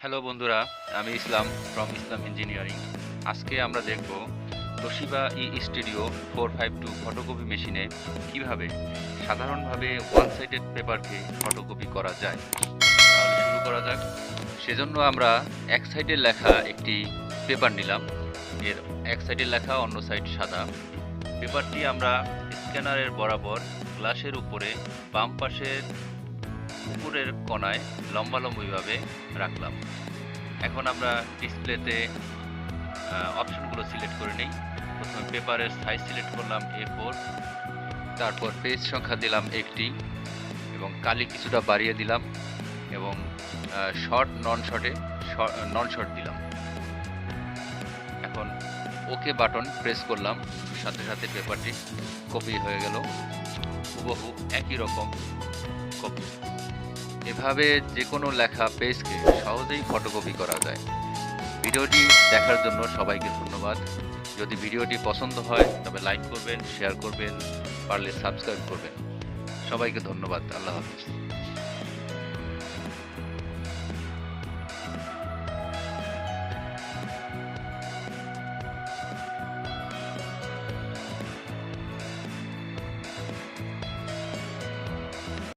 Hello বন্ধুরা, আমি ইসলাম from Islam engineering. আজকে আমরা দেখব তোশিবা স্টুডিও 452 ফটোকপি মেশিনে কিভাবে সাধারণভাবে ওয়ান সাইডেড পেপারকে ফটোকপি করা যায়। তাহলে শুরু করা যাক। সেজন্য আমরা এক সাইডে লেখা একটি পেপার নিলাম। এর এক সাইডে লেখা, অন্য সাইড সাদা। পেপারটি আমরা স্ক্যানারের বরাবর গ্লাসের উপরে বাম পাশের উপরের কোণায় লম্বালম্বিভাবে রাখলাম। এখন আমরা ডিসপ্লেতে অপশনগুলো সিলেক্ট করে নিই। প্রথমে পেপারের সাইজ সিলেক্ট করলাম A4, তারপর পেজ সংখ্যা দিলাম একটি এবং কালি কিছুটা বাড়িয়ে দিলাম এবং শর্ট নন শর্ট দিলাম। এখন ওকে বাটন প্রেস করলাম, সাথে সাথে পেপারটি কপি হয়ে গেল। হুবহু একই রকম কপি। এভাবে যে কোনো লেখা পেজকে সহজেই ফটোকপি করা যায়। ভিডিওটি দেখার জন্য সবাইকে ধন্যবাদ। যদি ভিডিওটি পছন্দ হয় তবে লাইক করবেন, শেয়ার করবেন, পারলে সাবস্ক্রাইব করবেন। সবাইকে ধন্যবাদ। আল্লাহ হাফেজ।